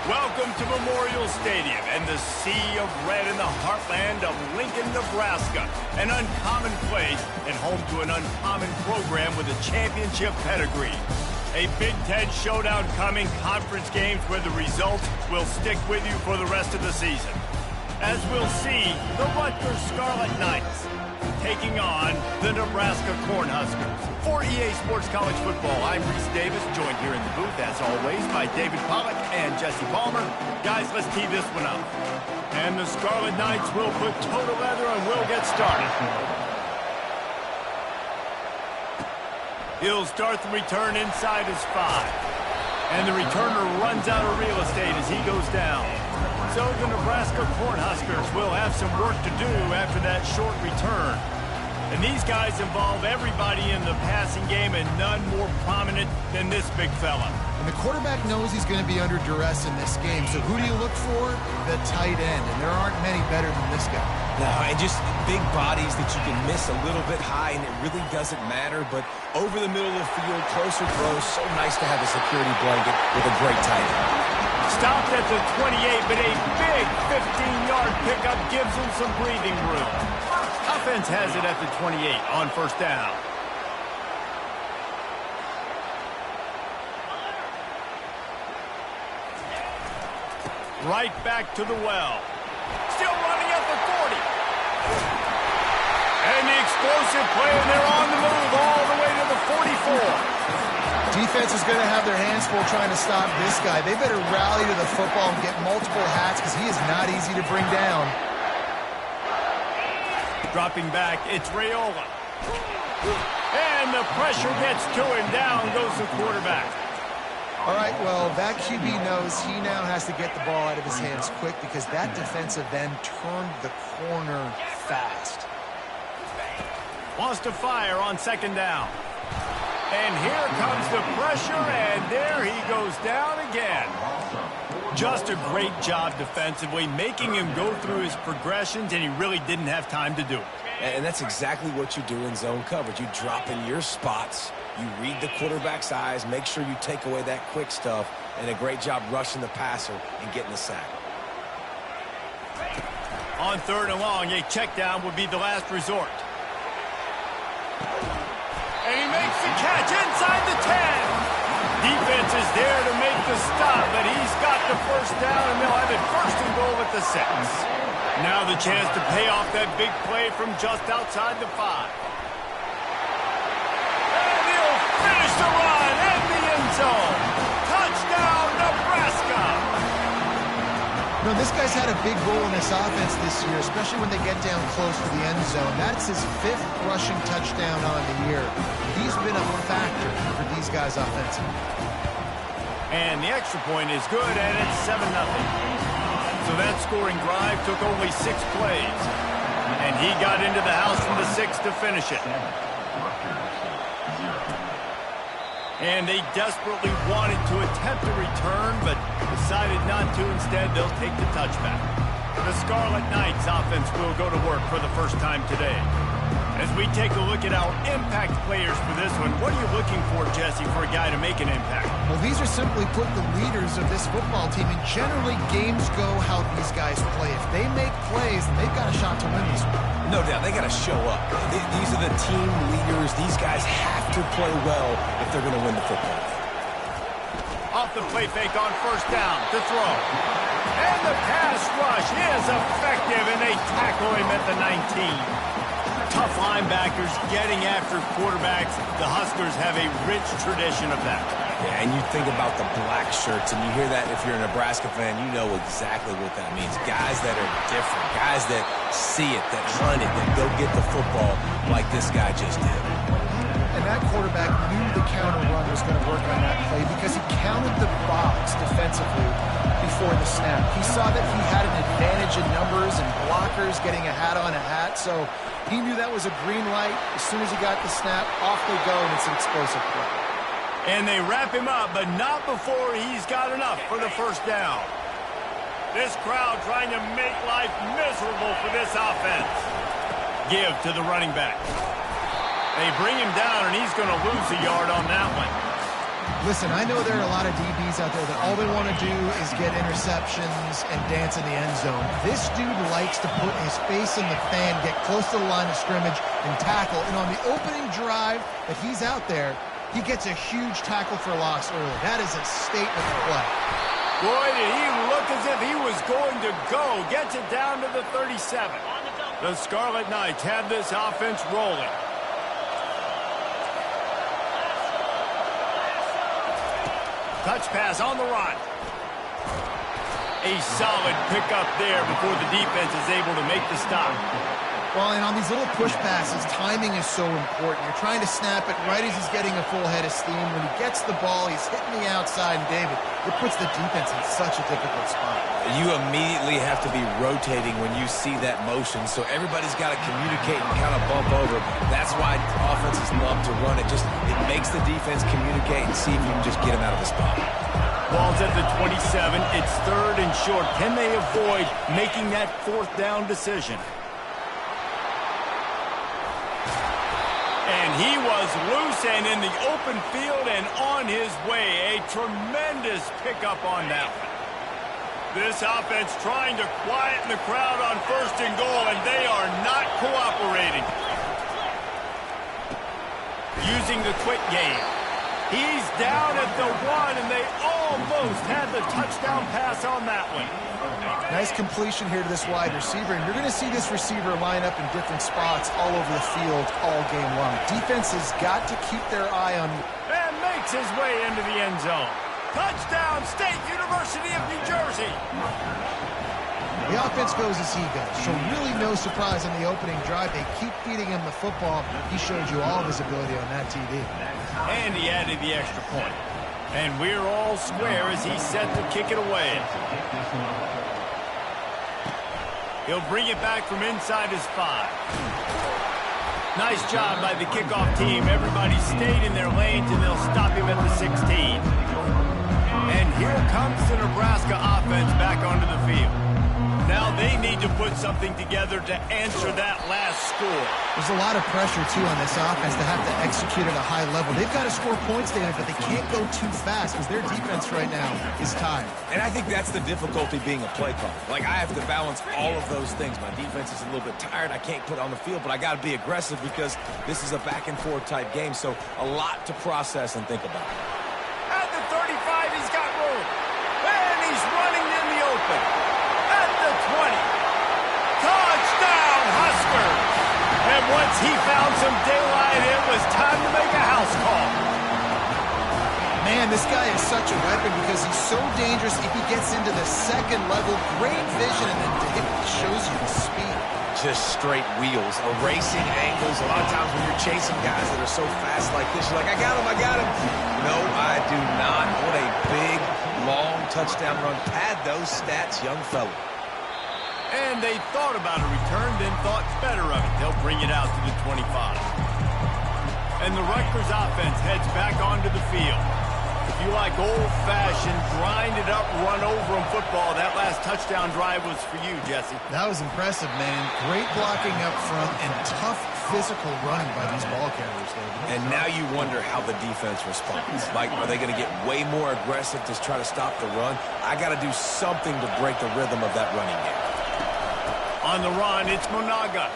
Welcome to Memorial Stadium and the sea of red in the heartland of Lincoln, Nebraska. An uncommon place and home to an uncommon program with a championship pedigree. A Big Ten showdown coming, conference games where the results will stick with you for the rest of the season. As we'll see, the Rutgers Scarlet Knights taking on the Nebraska Cornhuskers. For EA Sports College Football, I'm Reese Davis, joined here in the booth, as always, by David Pollack and Jesse Palmer. Guys, let's tee this one up. And the Scarlet Knights will put toe to leather and we'll get started. He'll start the return inside his 5. And the returner runs out of real estate as he goes down. So the Nebraska Cornhuskers will have some work to do after that short return. And these guys involve everybody in the passing game, and none more prominent than this big fella. And the quarterback knows he's going to be under duress in this game. So who do you look for? The tight end. And there aren't many better than this guy. No, and just big bodies that you can miss a little bit high, and it really doesn't matter. But over the middle of the field, closer throws, so nice to have a security blanket with a great tight end. Stopped at the 28, but a big 15-yard pickup gives him some breathing room. Offense has it at the 28 on first down. Right back to the well. Still running at the 40. And the explosive play, and they're on the move all the way to the 44. Defense is going to have their hands full trying to stop this guy. They better rally to the football and get multiple hats because he is not easy to bring down. Dropping back, it's Raiola. And the pressure gets to him. Down goes the quarterback. All right, well, that QB knows he now has to get the ball out of his hands quick because that defensive end turned the corner fast. Wants to fire on second down. And here comes the pressure, and there he goes down again. Just a great job defensively, making him go through his progressions, and he really didn't have time to do it. And that's exactly what you do in zone coverage. You drop in your spots, you read the quarterback's eyes, make sure you take away that quick stuff, and a great job rushing the passer and getting the sack. On third and long, a check down would be the last resort. And he makes the catch inside the 10. Defense is there to make the stop, but he's got the first down, and they'll have it first and goal at the 6. Now the chance to pay off that big play from just outside the 5. And he'll finish the run in the end zone. Touchdown, Nebraska. No, this guy's had a big role in this offense this year, especially when they get down close to the end zone. That's his 5th rushing touchdown on the year. He's been a factor for these guys offensively. And the extra point is good, and it's 7-0. So that scoring drive took only 6 plays. And he got into the house from the 6 to finish it. And they desperately wanted to attempt a return, but decided not to. Instead, they'll take the touchback. The Scarlet Knights offense will go to work for the first time today. As we take a look at our impact players for this one, what are you looking for, Jesse, for a guy to make an impact? Well, these are simply put the leaders of this football team, and generally games go how these guys play. If they make plays, then they've got a shot to win this one. No doubt, they got to show up. These are the team leaders. These guys have to play well if they're going to win the football. Off the play fake on first down to throw. And the pass rush is effective, and they tackle him at the 19. Tough linebackers getting after quarterbacks. The Huskers have a rich tradition of that. Yeah, and you think about the black shirts, and you hear that if you're a Nebraska fan, you know exactly what that means. Guys that are different, guys that see it, that hunt it, that go get the football like this guy just did. And that quarterback knew the counter run was going to work on that play because he counted the box defensively before the snap. He saw that he had an advantage in numbers and blockers getting a hat on a hat, so he knew that was a green light. As soon as he got the snap, off they go, and it's an explosive play. And they wrap him up, but not before he's got enough for the first down. This crowd trying to make life miserable for this offense. Give to the running back. They bring him down, and he's going to lose a yard on that one. Listen, I know there are a lot of DBs out there that all they want to do is get interceptions and dance in the end zone. This dude likes to put his face in the fan, get close to the line of scrimmage, and tackle. And on the opening drive that he's out there, he gets a huge tackle for loss early. That is a statement of play. Boy, did he look as if he was going to go. Gets it down to the 37. The Scarlet Knights have this offense rolling. Touch pass on the run. A solid pickup there before the defense is able to make the stop. Well, and on these little push passes, timing is so important. You're trying to snap it right as he's getting a full head of steam. When he gets the ball, he's hitting the outside, and David, it puts the defense in such a difficult spot. You immediately have to be rotating when you see that motion, so everybody's got to communicate and kind of bump over. That's why offenses love to run it. It makes the defense communicate and see if you can just get him out of the spot. Ball's at the 27. It's 3rd and short. Can they avoid making that 4th down decision? And he was loose and in the open field and on his way. A tremendous pickup on that one. This offense trying to quieten the crowd on 1st and goal, and they are not cooperating. Using the quick game. He's down at the 1, and they almost had the touchdown pass on that one. Nice completion here to this wide receiver, and you're going to see this receiver line up in different spots all over the field all game long. Defense has got to keep their eye on... And makes his way into the end zone. Touchdown, State University of New Jersey. The offense goes as he goes, so really no surprise on the opening drive. They keep feeding him the football. He showed you all of his ability on that TV. And he added the extra point. And we're all square as he's set to kick it away. He'll bring it back from inside his 5. Nice job by the kickoff team. Everybody stayed in their lanes, and they'll stop him at the 16. And here comes the Nebraska offense back onto the field. Now they need to put something together to answer that last score. There's a lot of pressure, too, on this offense to have to execute at a high level. They've got to score points, David, but they can't go too fast because their defense right now is tired. And I think that's the difficulty being a play caller. Like, I have to balance all of those things. My defense is a little bit tired. I can't put on the field, but I got to be aggressive because this is a back-and-forth type game, so a lot to process and think about. At the 35, he's got room. And he's running in the open. At the 20. Touchdown, Huskers! And once he found some daylight, it was time to make a house call. Man, this guy is such a weapon because he's so dangerous if he gets into the second level. Great vision, and then it shows you the speed. Just straight wheels, erasing angles. A lot of times when you're chasing guys that are so fast like this, you're like, I got him. No, I do not. What a big, long touchdown run. Pad those stats, young fella. And they thought about a return, then thought better of it. They'll bring it out to the 25. And the Rutgers offense heads back onto the field. If you like old-fashioned, grind-it-up, run-over-'em football, that last touchdown drive was for you, Jesse. That was impressive, man. Great blocking up front and tough physical running by these ball carriers, David. And now you wonder how the defense responds. Like, are they going to get way more aggressive to try to stop the run? I got to do something to break the rhythm of that running game. On the run, it's Monaga.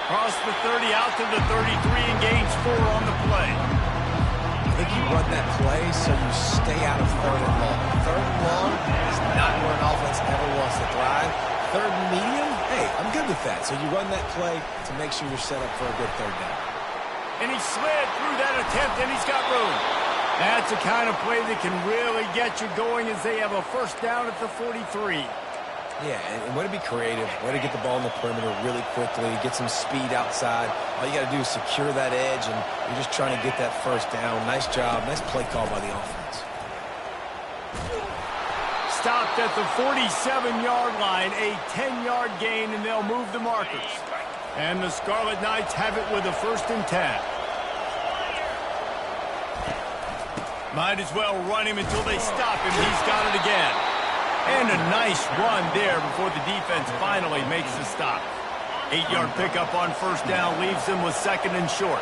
Cross the 30 out to the 33 and gains 4 on the play. I think you run that play so you stay out of 3rd and long. 3rd and long is not where an offense ever wants to thrive. 3rd and medium, hey, I'm good with that. So you run that play to make sure you're set up for a good 3rd down. And he slid through that attempt, and he's got room. That's the kind of play that can really get you going as they have a 1st down at the 43. Yeah, and way to be creative, way to get the ball in the perimeter really quickly, get some speed outside. All you got to do is secure that edge, and you're just trying to get that 1st down. Nice job, nice play call by the offense. Stopped at the 47-yard line, a 10-yard gain, and they'll move the markers. And the Scarlet Knights have it with a 1st and 10. Might as well run him until they stop him. He's got it again. And a nice run there before the defense finally makes the stop. 8-yard pickup on 1st down leaves them with 2nd and short.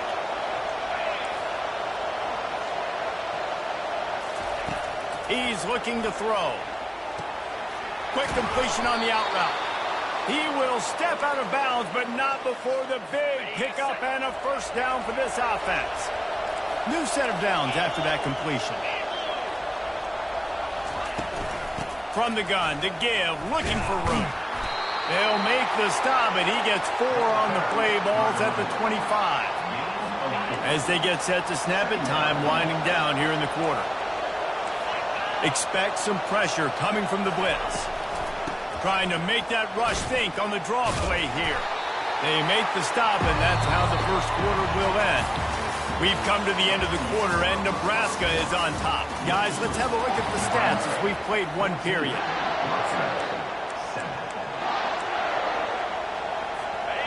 He's looking to throw. Quick completion on the out route. He will step out of bounds, but not before the big pickup and a first down for this offense. New set of downs after that completion. From the gun to give, looking for room. They'll make the stop, and he gets 4 on the play. Balls at the 25. As they get set to snap it, time winding down here in the quarter. Expect some pressure coming from the blitz. Trying to make that rush think on the draw play here. They make the stop, and that's how the first quarter will end. We've come to the end of the quarter, and Nebraska is on top. Guys, let's have a look at the stats as we've played one period.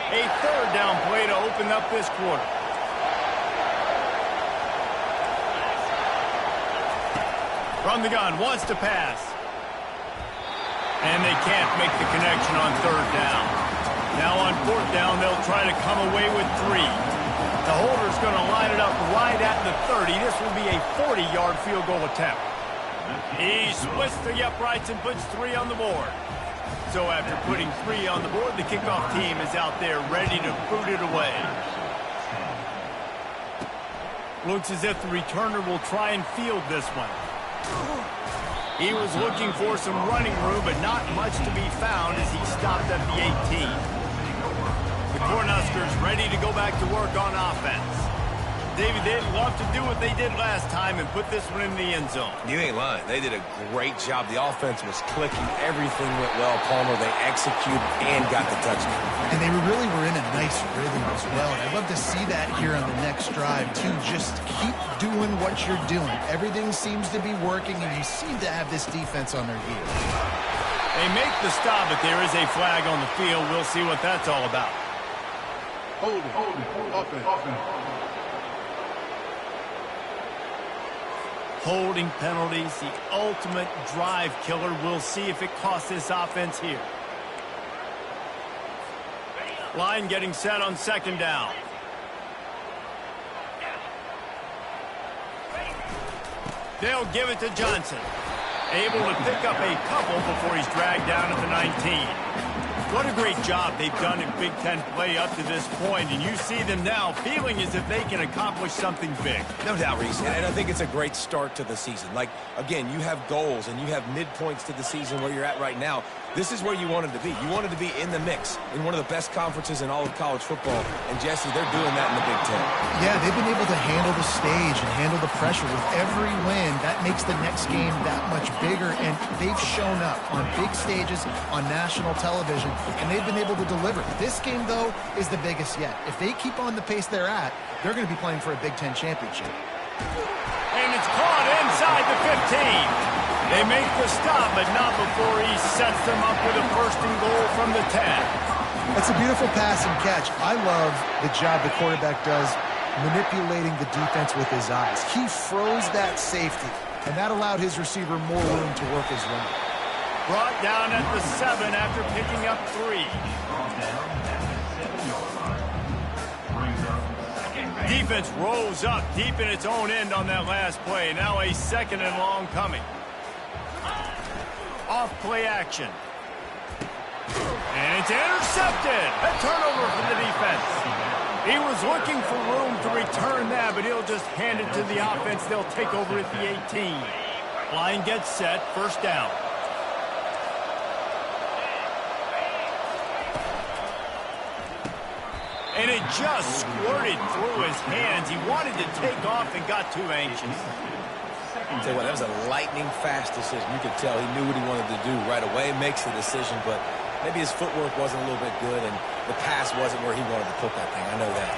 A third down play to open up this quarter. From the gun, wants to pass. And they can't make the connection on third down. Now on fourth down, they'll try to come away with 3. The holder's going to line it up right at the 30. This will be a 40-yard field goal attempt. He splits the uprights and puts 3 on the board. So after putting 3 on the board, the kickoff team is out there ready to boot it away. Looks as if the returner will try and field this one. He was looking for some running room, but not much to be found as he stopped at the 18. The Cornhuskers ready to go back to work on offense. David, they'd love to do what they did last time and put this one in the end zone. You ain't lying. They did a great job. The offense was clicking. Everything went well. Palmer, they executed and got the touchdown. And they really were in a nice rhythm as well. And I'd love to see that here on the next drive, too. Just keep doing what you're doing. Everything seems to be working, and you seem to have this defense on their heels. They make the stop, but there is a flag on the field. We'll see what that's all about. Hold it. Offense. Holding penalties, the ultimate drive killer. We'll see if it costs this offense here. Line getting set on second down. They'll give it to Johnson. Able to pick up a couple before he's dragged down at the 19. What a great job they've done in Big Ten play up to this point, and you see them now feeling as if they can accomplish something big. No doubt, Reese, and I think it's a great start to the season. Like, again, you have goals and you have midpoints to the season where you're at right now. This is where you wanted to be. You wanted to be in the mix in one of the best conferences in all of college football, and Jesse, they're doing that in the Big Ten. Yeah, they've been able to handle the stage and handle the pressure. With every win, that makes the next game that much bigger, and they've shown up on big stages on national television, and they've been able to deliver. This game, though, is the biggest yet. If they keep on the pace they're at, they're going to be playing for a Big Ten championship. And it's caught inside the 15. They make the stop, but not before he sets them up with a first and goal from the 10. That's a beautiful pass and catch. I love the job the quarterback does manipulating the defense with his eyes. He froze that safety, and that allowed his receiver more room to work his route. Brought down at the 7 after picking up 3. Defense rose up deep in its own end on that last play. Now a second and long coming. Off play action. And it's intercepted. A turnover for the defense. He was looking for room to return that, but he'll just hand it to the offense. They'll take over at the 18. Line gets set. First down. And it just squirted through his hands. He wanted to take off and got too anxious. I'll tell you what, that was a lightning-fast decision. You could tell he knew what he wanted to do right away. Makes the decision, but maybe his footwork wasn't a little bit good, and the pass wasn't where he wanted to put that thing. I know that.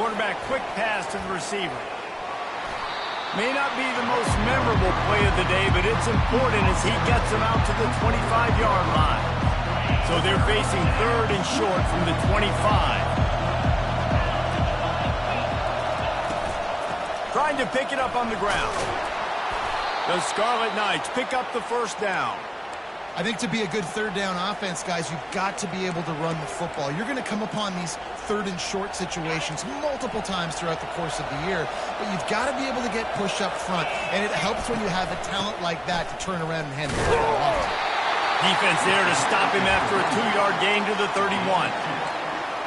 Quarterback quick pass to the receiver. May not be the most memorable play of the day, but it's important as he gets them out to the 25-yard line. So they're facing third and short from the 25. Trying to pick it up on the ground. The Scarlet Knights pick up the first down. I think to be a good third down offense, guys, you've got to be able to run the football. You're going to come upon these third and short situations multiple times throughout the course of the year, but you've got to be able to get push up front, and it helps when you have a talent like that to turn around and hand the ball off. Defense there to stop him after a 2-yard gain to the 31.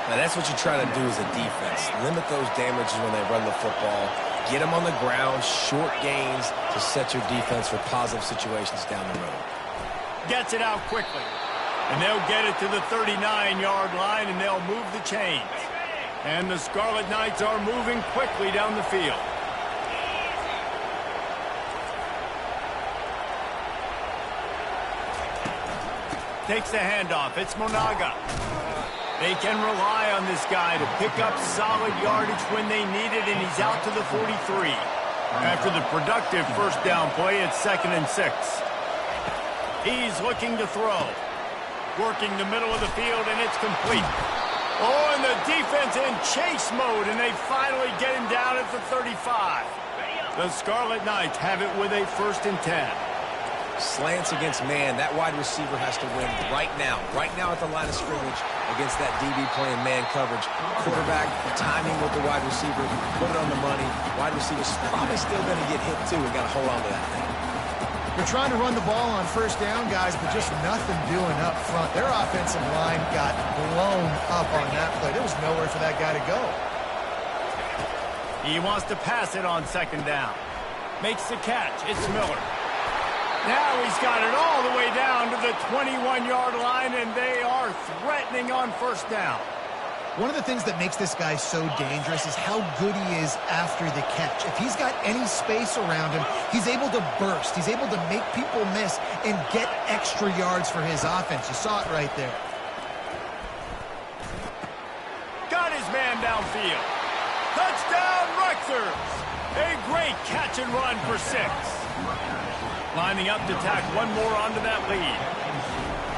Now, that's what you try to do as a defense. Limit those damages when they run the football. Get them on the ground, short gains to set your defense for positive situations down the road. Gets it out quickly. And they'll get it to the 39-yard line, and they'll move the chains. And the Scarlet Knights are moving quickly down the field. Takes the handoff. It's Monaga. They can rely on this guy to pick up solid yardage when they need it, and he's out to the 43. After the productive first down play, it's 2nd and 6. He's looking to throw. Working the middle of the field, and it's complete. Oh, and the defense in chase mode, and they finally get him down at the 35. The Scarlet Knights have it with a 1st and 10. Slants against man, that wide receiver has to win right now at the line of scrimmage against that DB playing man coverage. Quarterback timing with the wide receiver, put it on the money. Wide receiver's probably still going to get hit too. We got to hold on to that thing. They're trying to run the ball on first down, guys, but just nothing doing up front. Their offensive line got blown up on that play. There was nowhere for that guy to go. He wants to pass it on 2nd down. Makes the catch. It's Miller. Now he's got it all the way down to the 21-yard line, and they are threatening on first down. One of the things that makes this guy so dangerous is how good he is after the catch. If he's got any space around him, he's able to burst. He's able to make people miss and get extra yards for his offense. You saw it right there. Got his man downfield. Touchdown, Rutgers! A great catch and run for 6. Lining up to tack one more onto that lead.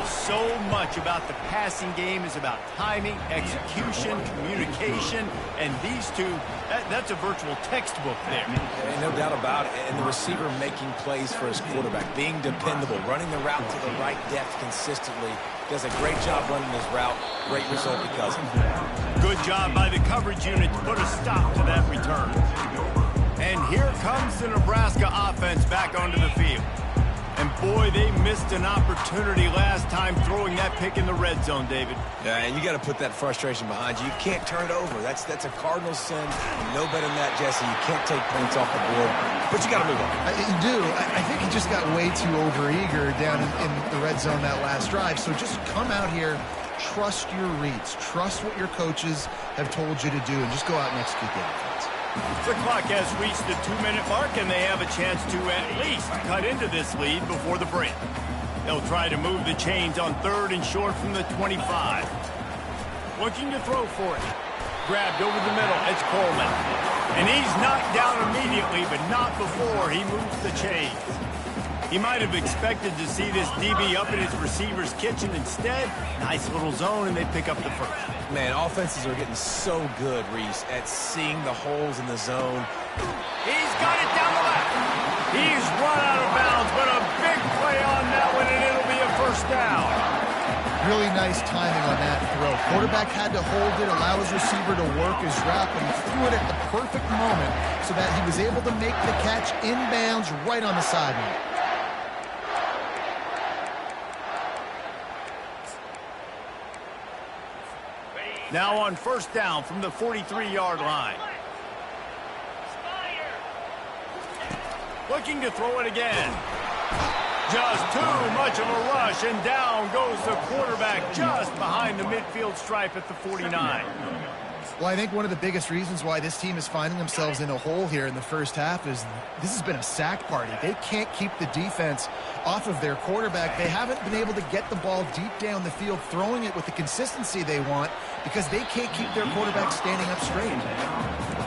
So much about the passing game is about timing, execution, communication, and these two, that's a virtual textbook there. And no doubt about it. And the receiver making plays for his quarterback, being dependable, running the route to the right depth consistently. Does a great job running his route. Great result because of it. Good job by the coverage unit to put a stop to that return. And here comes the Nebraska offense back onto the field. And boy, they missed an opportunity last time throwing that pick in the red zone, David. Yeah, and you got to put that frustration behind you. You can't turn it over. That's a Cardinal sin. No better than that, Jesse. You can't take points off the board, but you got to move on. You do. I think he just got way too overeager down in the red zone that last drive. So just come out here, trust your reads, trust what your coaches have told you to do, and just go out and execute the offense. The clock has reached the 2-minute mark, and they have a chance to at least cut into this lead before the break. They'll try to move the chains on 3rd and short from the 25. Looking to throw for it. Grabbed over the middle. It's Coleman. And he's knocked down immediately, but not before he moves the chains. He might have expected to see this DB up in his receiver's kitchen. Instead, nice little zone, and they pick up the first. Man, offenses are getting so good, Reese, at seeing the holes in the zone. He's got it down the left. He's run out of bounds, but a big play on that one, and it'll be a first down. Really nice timing on that throw. Quarterback had to hold it, allow his receiver to work his route, but he threw it at the perfect moment so that he was able to make the catch inbounds right on the sideline. Now on first down from the 43-yard line. Looking to throw it again. Just too much of a rush, and down goes the quarterback just behind the midfield stripe at the 49. Well, I think one of the biggest reasons why this team is finding themselves in a hole here in the first half is this has been a sack party. They can't keep the defense off of their quarterback. They haven't been able to get the ball deep down the field, throwing it with the consistency they want because they can't keep their quarterback standing up straight.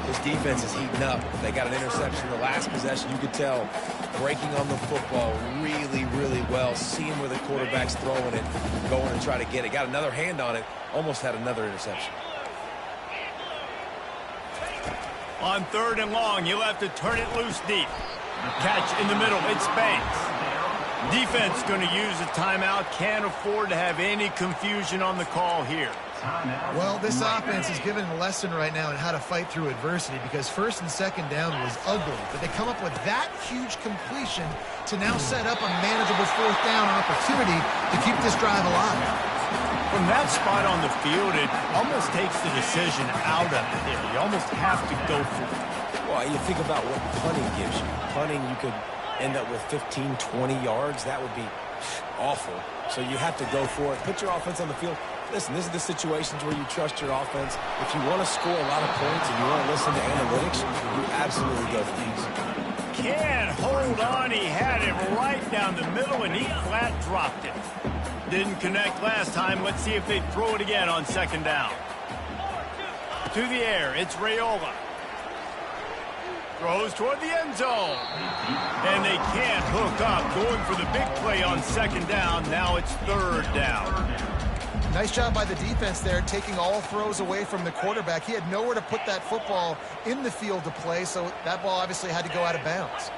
This defense is heating up. They got an interception the last possession. You could tell breaking on the football really, really well, seeing where the quarterback's throwing it, going to try to get it. Got another hand on it, almost had another interception. On 3rd and long, you'll have to turn it loose deep. Catch in the middle. It's Banks. Defense going to use a timeout. Can't afford to have any confusion on the call here. Well, this offense is giving a lesson right now on how to fight through adversity because first and second down was ugly, but they come up with that huge completion to now set up a manageable fourth down opportunity to keep this drive alive. From that spot on the field, it almost takes the decision out of it there. You almost have to go for it. Well, you think about what punting gives you. Punting, you could end up with 15, 20 yards. That would be awful. So you have to go for it. Put your offense on the field. Listen, this is the situations where you trust your offense. If you want to score a lot of points and you want to listen to analytics, you absolutely go for these. Can't hold on. He had it right down the middle, and he flat dropped it. Didn't connect last time. Let's see if they throw it again on second down. To the air, it's Raiola. Throws toward the end zone. And they can't hook up. Going for the big play on second down. Now it's third down. Nice job by the defense there, taking all throws away from the quarterback. He had nowhere to put that football in the field to play, so that ball obviously had to go out of bounds.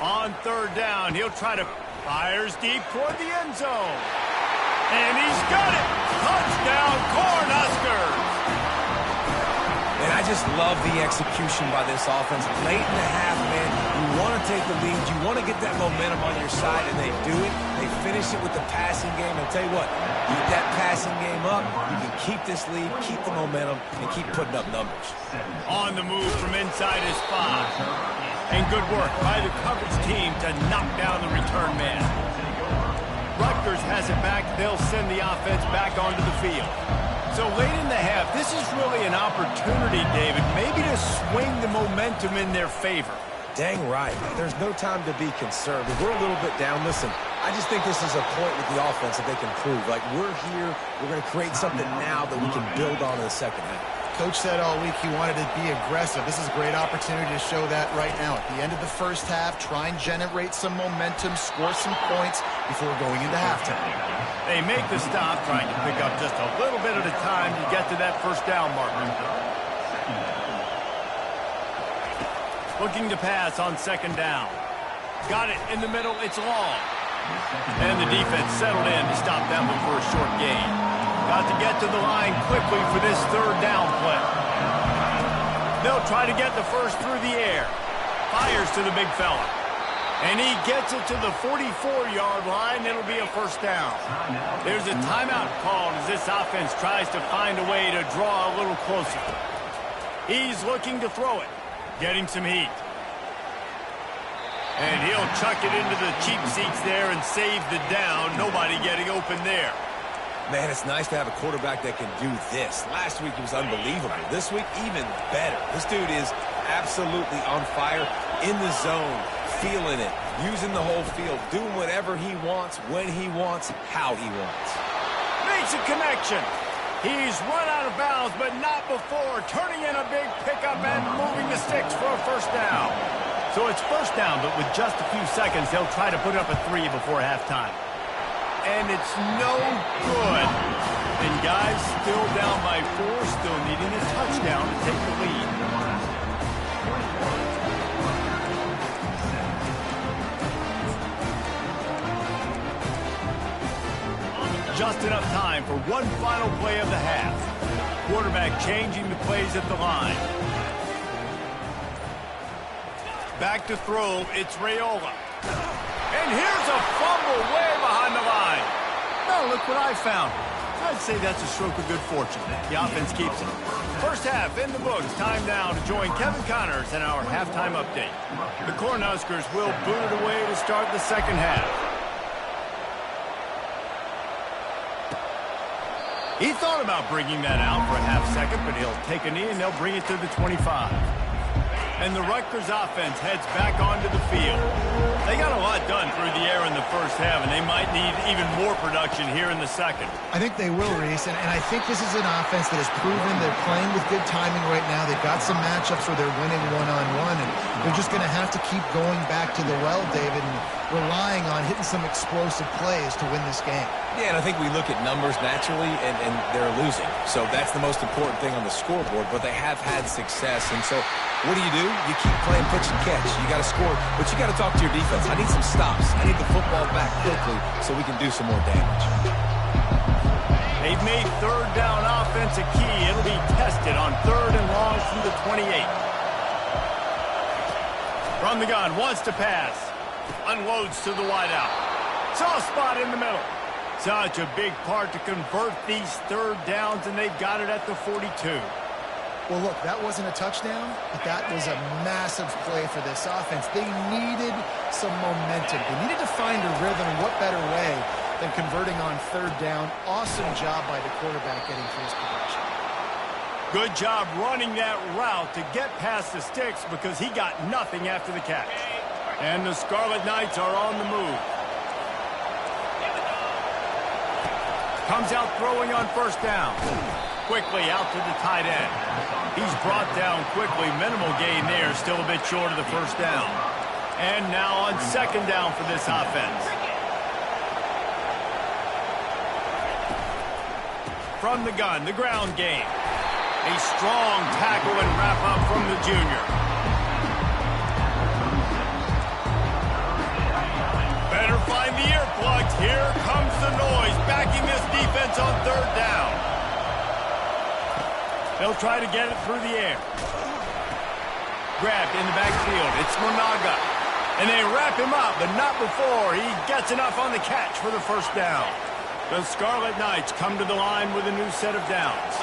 On third down, he'll try to fires deep toward the end zone. And he's got it. Touchdown, Cornhuskers. And I just love the execution by this offense. Late in the half, man, you want to take the lead. You want to get that momentum on your side, and they do it. They finish it with the passing game. And I'll tell you what, keep that passing game up. You can keep this lead, keep the momentum, and keep putting up numbers. On the move from inside his 5. And good work by the coverage team to knock down the return man. Rutgers has it back. They'll send the offense back onto the field. So late in the half, this is really an opportunity, David, maybe to swing the momentum in their favor. Dang right. There's no time to be concerned. If we're a little bit down, listen, I just think this is a point with the offense that they can prove. Like, we're here, we're going to create something now that we can build on in the second half. Coach said all week he wanted to be aggressive. This is a great opportunity to show that right now. At the end of the first half, try and generate some momentum, score some points before going into halftime. They make the stop, trying to pick up just a little bit at a time to get to that first down marker. Looking to pass on second down. Got it in the middle. It's long. And the defense settled in to stop that one for a short gain. Got to get to the line quickly for this third down play. They'll try to get the first through the air. Fires to the big fella. And he gets it to the 44-yard line. It'll be a first down. There's a timeout called as this offense tries to find a way to draw a little closer. He's looking to throw it. Getting some heat. And he'll chuck it into the cheap seats there and save the down. Nobody getting open there. Man, it's nice to have a quarterback that can do this. Last week he was unbelievable. This week, even better. This dude is absolutely on fire, in the zone, feeling it, using the whole field, doing whatever he wants, when he wants, how he wants. Makes a connection. He's run out of bounds, but not before. Turning in a big pickup and moving the sticks for a first down. So it's first down, but with just a few seconds, they'll try to put up a 3 before halftime. And it's no good. And guys still down by 4, still needing a touchdown to take the lead. Just enough time for one final play of the half. Quarterback changing the plays at the line. Back to throw, it's Raiola. And here's a fumble way behind the line. Oh, look what I found. I'd say that's a stroke of good fortune. The offense keeps it. First half in the books. Time now to join Kevin Connors in our halftime update. The Cornhuskers will boot it away to start the second half. He thought about bringing that out for a half second, but he'll take a knee and they'll bring it to the 25. And the Rutgers offense heads back onto the field. They got a lot done through the air in the first half, and they might need even more production here in the second. I think they will, Reese, and I think this is an offense that has proven they're playing with good timing right now. They've got some matchups where they're winning one-on-one, and they're just going to have to keep going back to the well, David, and relying on hitting some explosive plays to win this game. Yeah, and I think we look at numbers naturally, and they're losing. So that's the most important thing on the scoreboard, but they have had success. And so what do? You keep playing pitch and catch. You got to score, but you got to talk to your defense. I need some stops. I need the football back quickly so we can do some more damage. They've made third down offense a key. It'll be tested on 3rd and long from the 28. From the gun, wants to pass. Unloads to the wideout. Soft spot in the middle. Such a big part to convert these third downs, and they've got it at the 42. Well, look, that wasn't a touchdown, but that was a massive play for this offense. They needed some momentum. They needed to find a rhythm, and what better way than converting on 3rd down. Awesome job by the quarterback getting through his progression. Good job running that route to get past the sticks because he got nothing after the catch. And the Scarlet Knights are on the move. Comes out throwing on 1st down. Quickly out to the tight end. He's brought down quickly. Minimal gain there. Still a bit short of the 1st down. And now on 2nd down for this offense. From the gun, the ground game. A strong tackle and wrap up from the junior. Better find the earplugs. Here comes the noise, backing this defense on 3rd down. They'll try to get it through the air. Grabbed in the backfield. It's Monaga. And they wrap him up, but not before he gets enough on the catch for the 1st down. The Scarlet Knights come to the line with a new set of downs.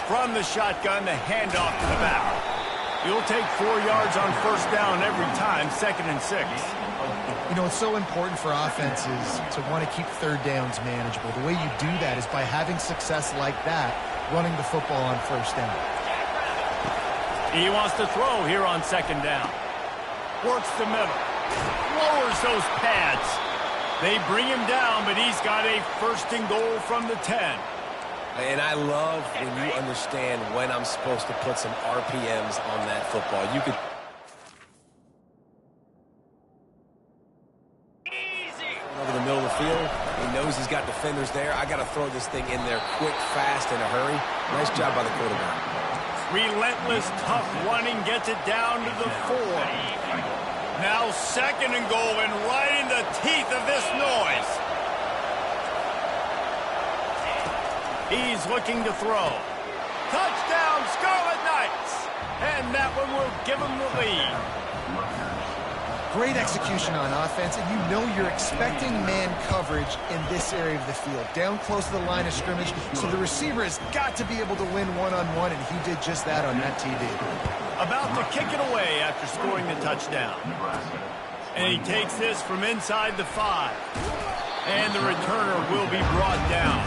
From the shotgun, the handoff to the back. You'll take 4 yards on 1st down every time, 2nd and 6. You know, it's so important for offenses to want to keep 3rd downs manageable. The way you do that is by having success like that, running the football on 1st down. He wants to throw here on 2nd down. Works the middle. Lowers those pads. They bring him down, but he's got a 1st and goal from the 10. And I love when you understand when I'm supposed to put some RPMs on that football. You could... over the middle of the field. He knows he's got defenders there. I got to throw this thing in there quick, fast, in a hurry. Nice job by the quarterback. Relentless, tough running gets it down to the 4. Now 2nd and goal, and right in the teeth of this noise. He's looking to throw. Touchdown, Scarlet Knights! And that one will give him the lead. Great execution on offense, and you know you're expecting man coverage in this area of the field, down close to the line of scrimmage, so the receiver has got to be able to win one-on-one, and he did just that on that TD. About to kick it away after scoring the touchdown. And he takes this from inside the 5. And the returner will be brought down.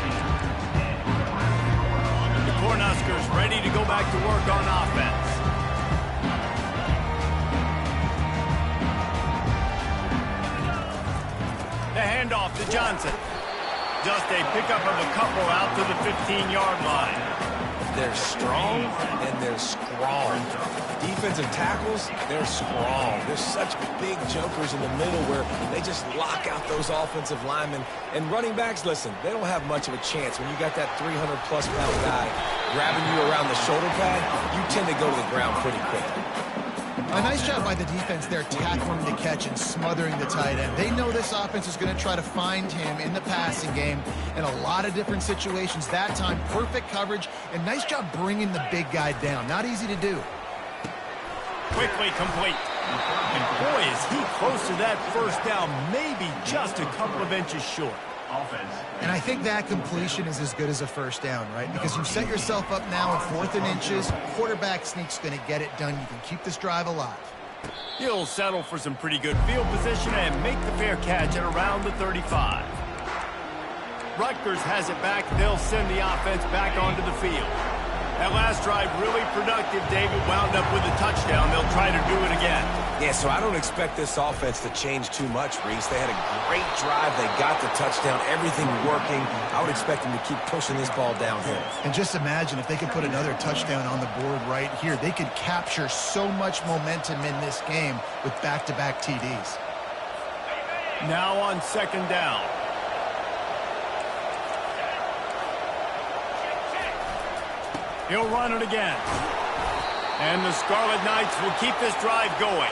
The Cornhuskers ready to go back to work on offense. The handoff to Johnson. Just a pickup of a couple out to the 15-yard line. They're strong and they're strong. Defensive tackles, they're strong. There's such big jokers in the middle where they just lock out those offensive linemen. And running backs, listen, they don't have much of a chance. When you got that 300-plus pound guy grabbing you around the shoulder pad, you tend to go to the ground pretty quickly. A nice job by the defense there, tackling the catch and smothering the tight end. They know this offense is going to try to find him in the passing game in a lot of different situations. That time, perfect coverage, and nice job bringing the big guy down. Not easy to do. Quickly complete. And boy, is he close to that 1st down, maybe just a couple of inches short. And I think that completion is as good as a 1st down, right? Because you set yourself up now in 4th and inches. Quarterback sneak's going to get it done. You can keep this drive alive. He'll settle for some pretty good field position and make the fair catch at around the 35. Rutgers has it back. They'll send the offense back onto the field. That last drive really productive. David wound up with a touchdown. They'll try to do it again. Yeah, so I don't expect this offense to change too much, Reese. They had a great drive. They got the touchdown. Everything working. I would expect them to keep pushing this ball downhill. And just imagine if they could put another touchdown on the board right here. They could capture so much momentum in this game with back-to-back TDs. Now on 2nd down. He'll run it again. And the Scarlet Knights will keep this drive going.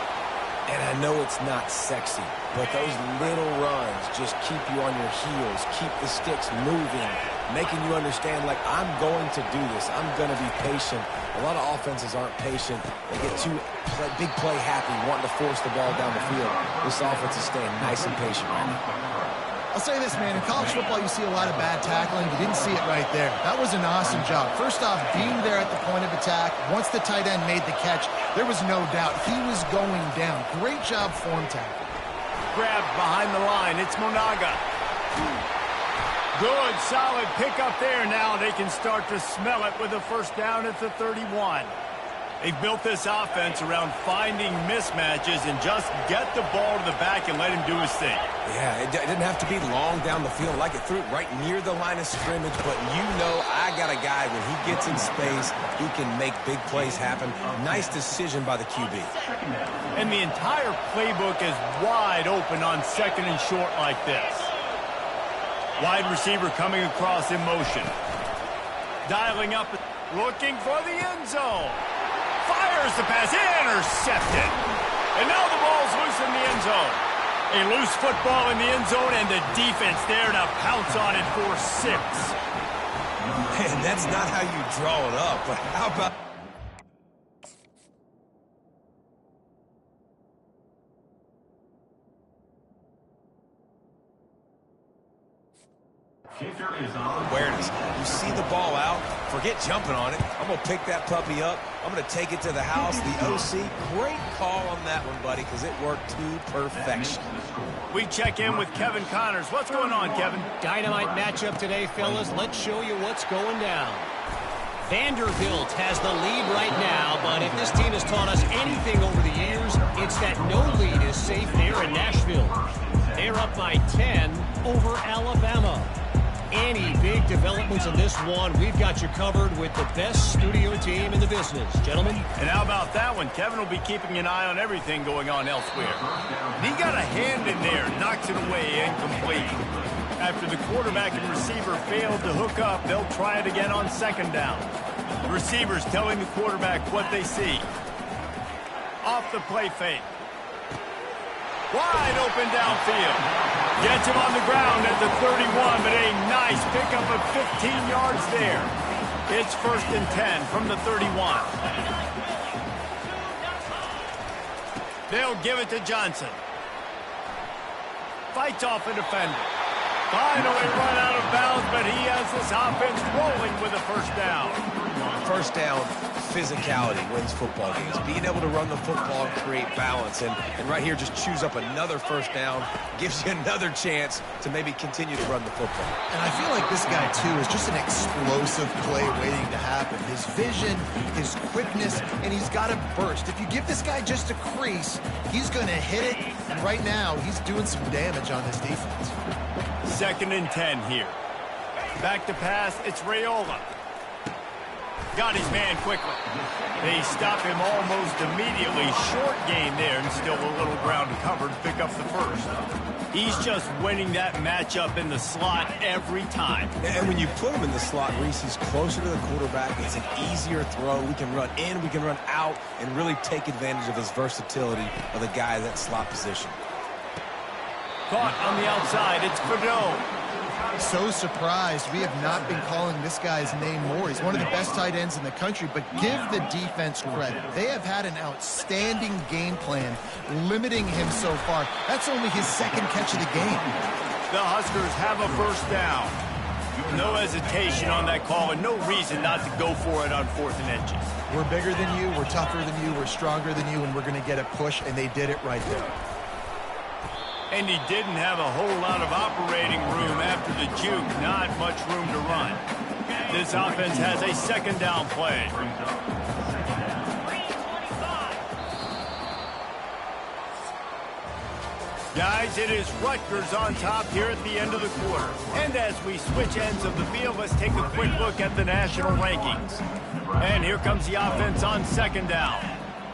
And I know it's not sexy, but those little runs just keep you on your heels, keep the sticks moving, making you understand, like, I'm going to do this. I'm going to be patient. A lot of offenses aren't patient. They get too big play happy, wanting to force the ball down the field. This offense is staying nice and patient right now. I'll say this, man. In college football, you see a lot of bad tackling. You didn't see it right there. That was an awesome job. First off, being there at the point of attack. Once the tight end made the catch, there was no doubt he was going down. Great job form tackle. Grab behind the line. It's Monaga. Good, solid pickup there. Now they can start to smell it with a first down at the 31. They've built this offense around finding mismatches and just get the ball to the back and let him do his thing. Yeah, it didn't have to be long down the field. Like it threw it right near the line of scrimmage, but you know I got a guy, when he gets in space, he can make big plays happen. Nice decision by the QB. And the entire playbook is wide open on second and short like this. Wide receiver coming across in motion. Dialing up, looking for the end zone. Fires the pass, intercepted. And now the ball's loose in the end zone. A loose football in the end zone, and the defense there to pounce on it for 6. Man, that's not how you draw it up, but how about... awareness. You see the ball out, forget jumping on it. I'm going to pick that puppy up. I'm going to take it to the house. The OC, great call on that one, buddy, because it worked to perfection. We check in with Kevin Connors. What's going on, Kevin? Dynamite matchup today, fellas. Let's show you what's going down. Vanderbilt has the lead right now, but if this team has taught us anything over the years, it's that no lead is safe there in Nashville. They're up by 10 over Alabama. Any big developments in this one, we've got you covered with the best studio team in the business. Gentlemen? And how about that one? Kevin will be keeping an eye on everything going on elsewhere. And he got a hand in there, knocks it away, incomplete. After the quarterback and receiver failed to hook up, they'll try it again on second down. The receiver's telling the quarterback what they see. Off the play fake. Wide open downfield. Gets him on the ground at the 31, but a nice pickup of 15 yards there. It's 1st and 10 from the 31. They'll give it to Johnson. Fights off a defender. Finally run out of bounds, but he has this offense rolling with a first down. First down, physicality wins football games. Being able to run the football and create balance. And right here, just choose up another first down. Gives you another chance to maybe continue to run the football. And I feel like this guy, too, is just an explosive play waiting to happen. His vision, his quickness, and he's got a burst. If you give this guy just a crease, he's going to hit it. And right now, he's doing some damage on this defense. 2nd and 10 here. Back to pass, it's Raiola. Got his man quickly. They stop him almost immediately. Short gain there, and still a little ground covered. Pick up the first. He's just winning that matchup in the slot every time. And when you put him in the slot, Reese, he's closer to the quarterback. It's an easier throw. We can run in, we can run out, and really take advantage of his versatility of the guy in that slot position. Caught on the outside. It's Fadeau. So surprised we have not been calling this guy's name more. He's one of the best tight ends in the country, but give the defense credit. They have had an outstanding game plan limiting him so far. That's only his 2nd catch of the game. The Huskers have a first down. No hesitation on that call and no reason not to go for it on 4th and inches. We're bigger than you, we're tougher than you, we're stronger than you, and we're going to get a push, and they did it right there. And he didn't have a whole lot of operating room after the juke. Not much room to run. This offense has a 2nd down play. Guys, it is Rutgers on top here at the end of the quarter. And as we switch ends of the field, let's take a quick look at the national rankings. And here comes the offense on 2nd down.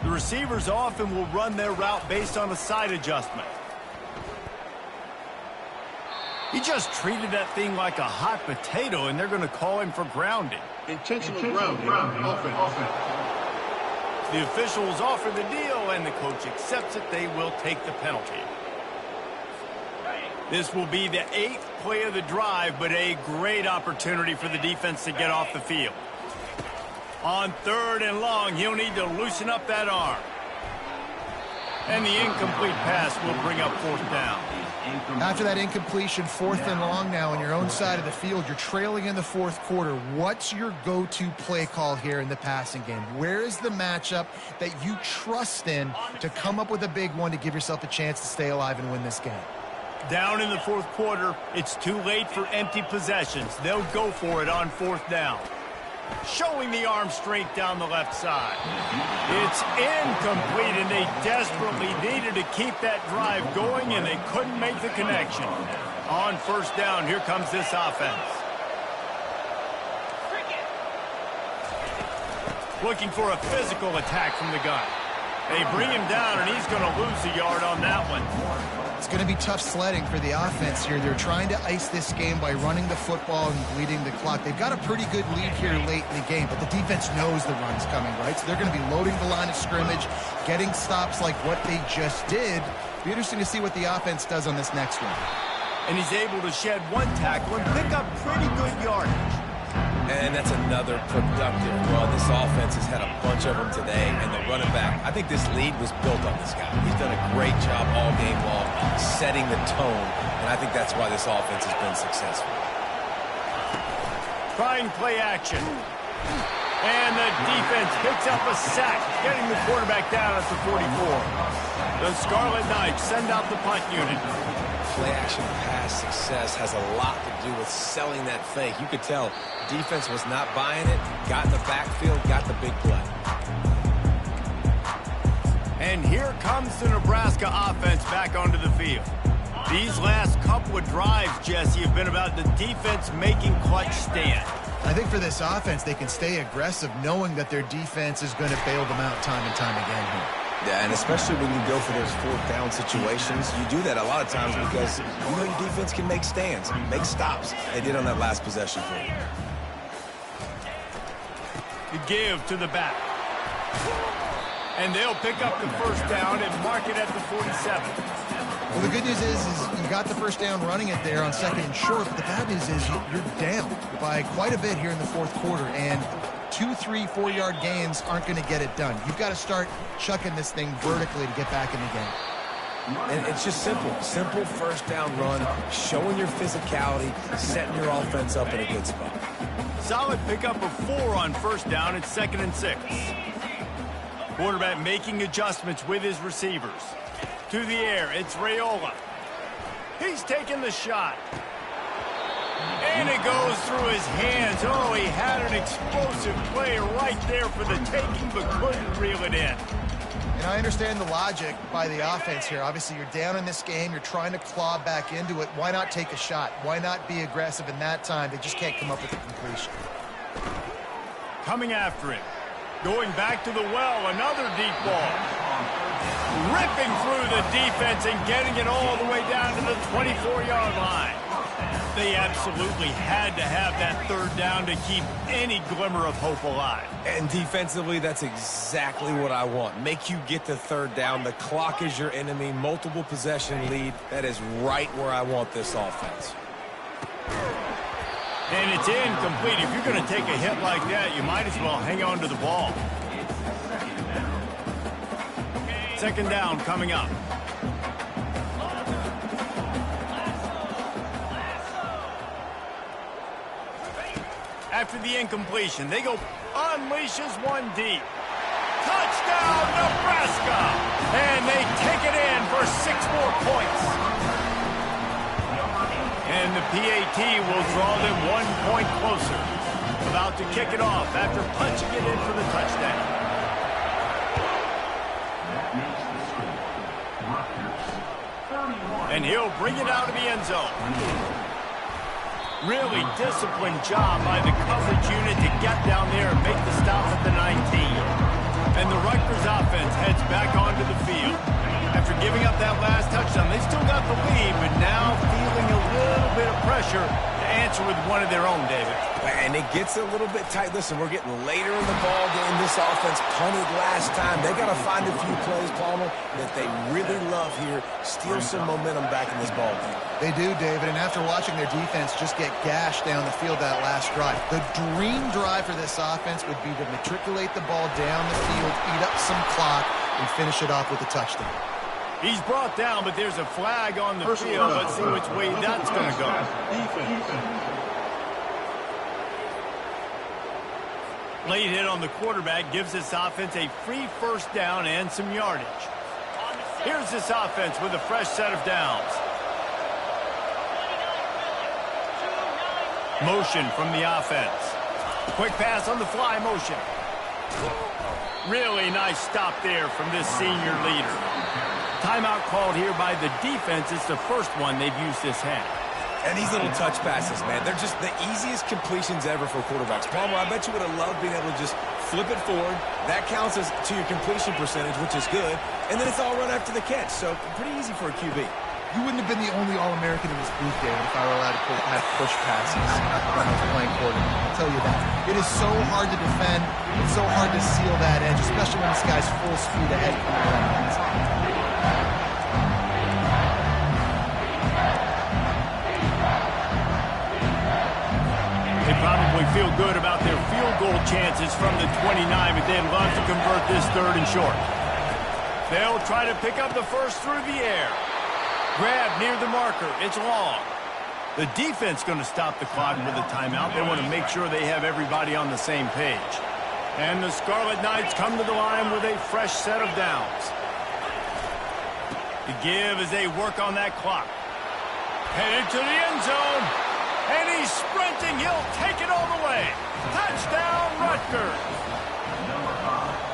The receivers often will run their route based on a side adjustment. He just treated that thing like a hot potato, and they're going to call him for grounding. Intentional grounding. Offense. The officials offer the deal, and the coach accepts it. They will take the penalty. This will be the 8th play of the drive, but a great opportunity for the defense to get off the field. On 3rd and long, he'll need to loosen up that arm. And the incomplete pass will bring up 4th down. After that incompletion, 4th and long now on your own side of the field, you're trailing in the 4th quarter. What's your go-to play call here in the passing game? Where is the matchup that you trust in to come up with a big one to give yourself a chance to stay alive and win this game? Down in the 4th quarter, it's too late for empty possessions. They'll go for it on 4th down. Showing the arm strength down the left side. It's incomplete, and they desperately needed to keep that drive going, and they couldn't make the connection. On 1st down, here comes this offense. Looking for a physical attack from the gun. They bring him down, and he's going to lose a yard on that one. It's going to be tough sledding for the offense here. They're trying to ice this game by running the football and bleeding the clock. They've got a pretty good lead here late in the game, but the defense knows the run's coming, right? So they're going to be loading the line of scrimmage, getting stops like what they just did. Be interesting to see what the offense does on this next one. And he's able to shed 1 tackle and pick up pretty good yardage. And that's another productive run. This offense has had a bunch of them today, and the running back, I think this lead was built on this guy. He's done a great job all game long setting the tone, and I think that's why this offense has been successful. Trying play action. And the defense picks up a sack, getting the quarterback down at the 44. The Scarlet Knights send out the punt unit. Play-action pass success has a lot to do with selling that fake. You could tell defense was not buying it, got in the backfield, got the big play. And here comes the Nebraska offense back onto the field. These last couple of drives, Jesse, have been about the defense making clutch stand. I think for this offense, they can stay aggressive knowing that their defense is going to bail them out time and time again here. Yeah, and especially when you go for those 4th down situations, you do that a lot of times because you know your defense can make stands, make stops. They did on that last possession for you. The give to the back. And they'll pick up the 1st down and mark it at the 47. Well, the good news is you got the 1st down running it there on 2nd and short, but the bad news is you're down by quite a bit here in the 4th quarter, and 2, 3, 4-yard gains aren't going to get it done. You've got to start chucking this thing vertically to get back in the game. And it's just simple. Simple 1st down run, showing your physicality, setting your offense up in a good spot. Solid pickup of 4 on 1st down. It's 2nd and 6. Quarterback making adjustments with his receivers. To the air, it's Raiola. He's taking the shot. And it goes through his hands. Oh, he had an explosive play right there for the taking, but couldn't reel it in. And I understand the logic by the offense here. Obviously, you're down in this game. You're trying to claw back into it. Why not take a shot? Why not be aggressive in that time? They just can't come up with a completion. Coming after it. Going back to the well, another deep ball. Ripping through the defense and getting it all the way down to the 24-yard line. They absolutely had to have that 3rd down to keep any glimmer of hope alive. And defensively, that's exactly what I want. Make you get the 3rd down. The clock is your enemy. Multiple possession lead. That is right where I want this offense. And it's incomplete. If you're going to take a hit like that, you might as well hang on to the ball. 2nd down coming up. After the incompletion, they go unleashes one deep. Touchdown, Nebraska! And they take it in for 6 more points. And the PAT will draw them 1 point closer. About to kick it off after punching it in for the touchdown. And he'll bring it out of the end zone. Really disciplined job by the coverage unit to get down there and make the stop at the 19. And the Rutgers offense heads back onto the field. After giving up that last touchdown, they still got the lead, but now feeling a little bit of pressure to answer with one of their own, David. And it gets a little bit tight. Listen, we're getting later in the ball game. This offense punted last time. They got to find a few plays, Palmer, that they really love here. Steal some momentum back in this ball game. They do, David, and after watching their defense just get gashed down the field that last drive, the dream drive for this offense would be to matriculate the ball down the field, eat up some clock, and finish it off with a touchdown. He's brought down, but there's a flag on the field. Let's see which way that's going to go. Late hit on the quarterback gives this offense a free first down and some yardage. Here's this offense with a fresh set of downs. Motion from the offense. Quick pass on the fly motion. Really nice stop there from this senior leader. Timeout called here by the defense. It's the first one they've used this half. And these little touch passes, man, they're just the easiest completions ever for quarterbacks. Palmer, I bet you would have loved being able to just flip it forward. That counts as to your completion percentage, which is good. And then it's all run after the catch, so pretty easy for a QB. You wouldn't have been the only All-American in this booth, David, if I were allowed to have push passes when I was playing quarterback. I'll tell you that. It is so hard to defend. It's so hard to seal that edge, especially when this guy's full speed ahead coming around. They probably feel good about their field goal chances from the 29, but they'd love to convert this third and short. They'll try to pick up the first through the air. Grab near the marker. It's long. The defense going to stop the clock with a timeout. They want to make sure they have everybody on the same page. And the Scarlet Knights come to the line with a fresh set of downs. The give as they work on that clock. Headed to the end zone. And he's sprinting. He'll take it all the way. Touchdown, Rutgers.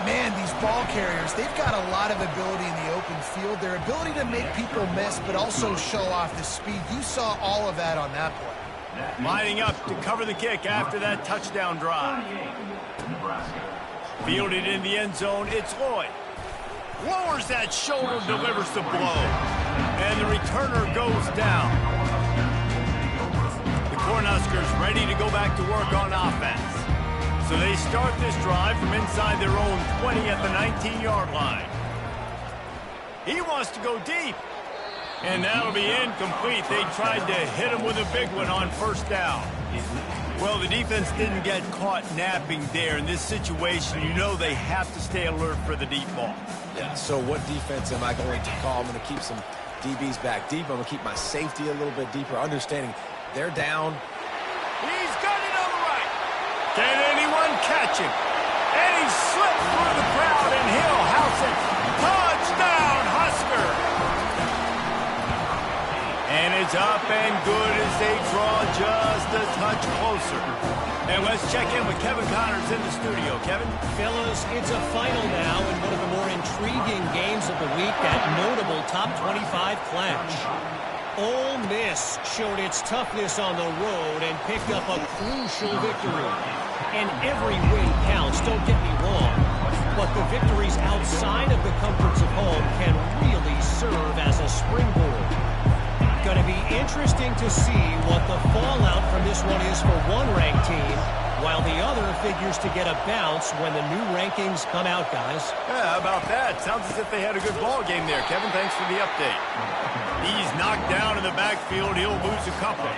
Man, these ball carriers, they've got a lot of ability in the open field. Their ability to make people miss, but also show off the speed. You saw all of that on that play. Lining up to cover the kick after that touchdown drive. Fielded in the end zone, it's Lloyd. Lowers that shoulder, delivers the blow. And the returner goes down. The Cornhuskers ready to go back to work on offense. So they start this drive from inside their own 20 at the 19-yard line. He wants to go deep. And that'll be incomplete. They tried to hit him with a big one on first down. Well, the defense didn't get caught napping there. In this situation, you know they have to stay alert for the deep ball. Yeah, so what defense am I going to call? I'm going to keep some DBs back deep. I'm going to keep my safety a little bit deeper, understanding they're down. He's got it on the right. Can anyone catch him? And he slipped through the crowd, and he'll house it. Touchdown, Husker! And it's up and good as they draw just a touch closer. And let's check in with Kevin Connors in the studio. Kevin? Fellas, it's a final now in one of the more intriguing games of the week, that notable top 25 clash. Ole Miss showed its toughness on the road and picked up a crucial victory. And every win counts, don't get me wrong. But the victories outside of the comforts of home can really serve as a springboard. Going to be interesting to see what the fallout from this one is for one ranked team, while the other figures to get a bounce when the new rankings come out, guys. Yeah, how about that? Sounds as if they had a good ball game there. Kevin, thanks for the update. He's knocked down in the backfield. He'll lose a couple.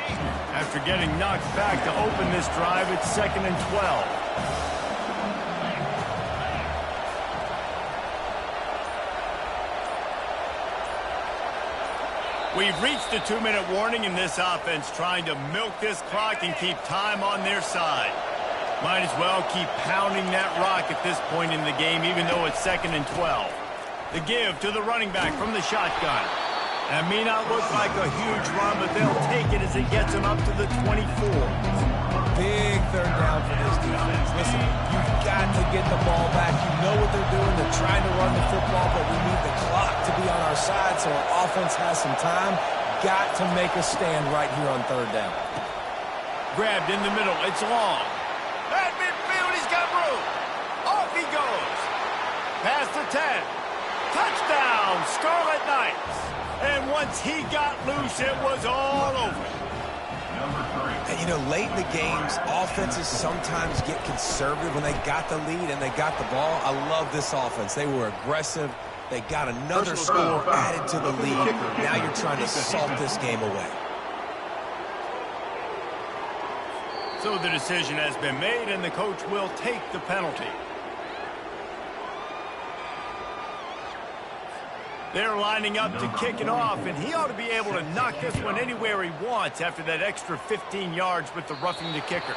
After getting knocked back to open this drive, it's 2nd and 12. We've reached a 2-minute warning in this offense, trying to milk this clock and keep time on their side. Might as well keep pounding that rock at this point in the game, even though it's 2nd and 12. The give to the running back from the shotgun. That may not look like a huge run, but they'll take it as it gets them up to the 24. Big third down for this defense. Listen, you've got to get the ball back. You know what they're doing. They're trying to run the football, but we need the clock to be on our side so our offense has some time. Got to make a stand right here on third down. Grabbed in the middle. It's long. At midfield, he's got room. Off he goes. Past the 10. Touchdown, Scarlet Knights. And once he got loose, it was all over. And, you know, late in the games, offenses sometimes get conservative when they got the lead and they got the ball. I love this offense. They were aggressive. They got another score added to the lead. Now you're trying to salt this game away. So the decision has been made, and the coach will take the penalty. They're lining up to kick it off, and he ought to be able to knock this one anywhere he wants after that extra 15 yards with the roughing the kicker.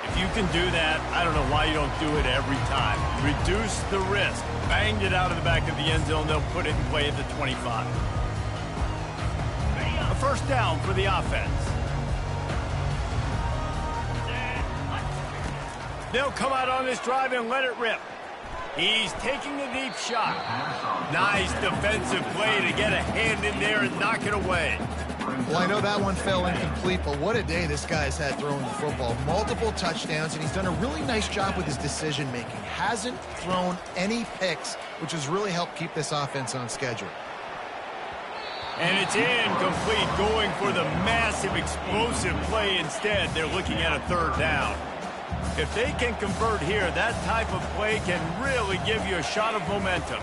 If you can do that, I don't know why you don't do it every time. Reduce the risk. Banged it out of the back of the end zone. They'll put it in play at the 25. A first down for the offense. They'll come out on this drive and let it rip. He's taking a deep shot. Nice defensive play to get a hand in there and knock it away. Well, I know that one fell incomplete, but what a day this guy's had throwing the football. Multiple touchdowns, and he's done a really nice job with his decision-making. Hasn't thrown any picks, which has really helped keep this offense on schedule. And it's incomplete, going for the massive explosive play instead. They're looking at a third down. If they can convert here, that type of play can really give you a shot of momentum.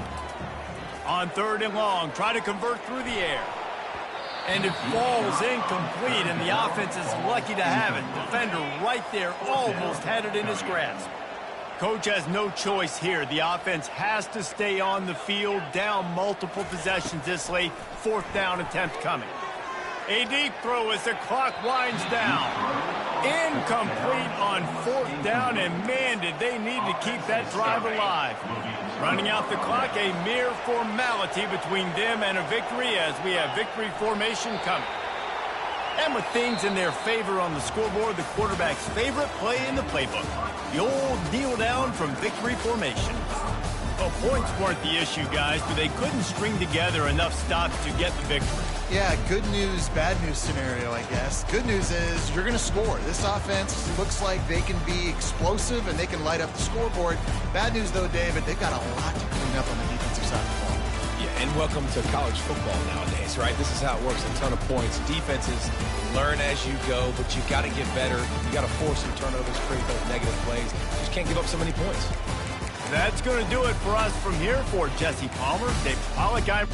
On third and long, try to convert through the air. And it falls incomplete, and the offense is lucky to have it. Defender right there almost had it in his grasp. Coach has no choice here. The offense has to stay on the field, down multiple possessions this late. Fourth down attempt coming. A deep throw as the clock winds down. Incomplete on fourth down, and man, did they need to keep that drive alive. Running out the clock, a mere formality between them and a victory as we have victory formation coming. And with things in their favor on the scoreboard, the quarterback's favorite play in the playbook, the old kneel down from victory formation. Well, points weren't the issue, guys, but they couldn't string together enough stops to get the victory. Yeah, good news, bad news scenario, I guess. Good news is you're going to score. This offense looks like they can be explosive and they can light up the scoreboard. Bad news, though, David, they've got a lot to clean up on the defensive side of the ball. Yeah, and welcome to college football nowadays, right? This is how it works. A ton of points. Defenses learn as you go, but you got to get better. You got to force some turnovers, create those negative plays. You just can't give up so many points. That's going to do it for us from here. For Jesse Palmer, Dave Pollack,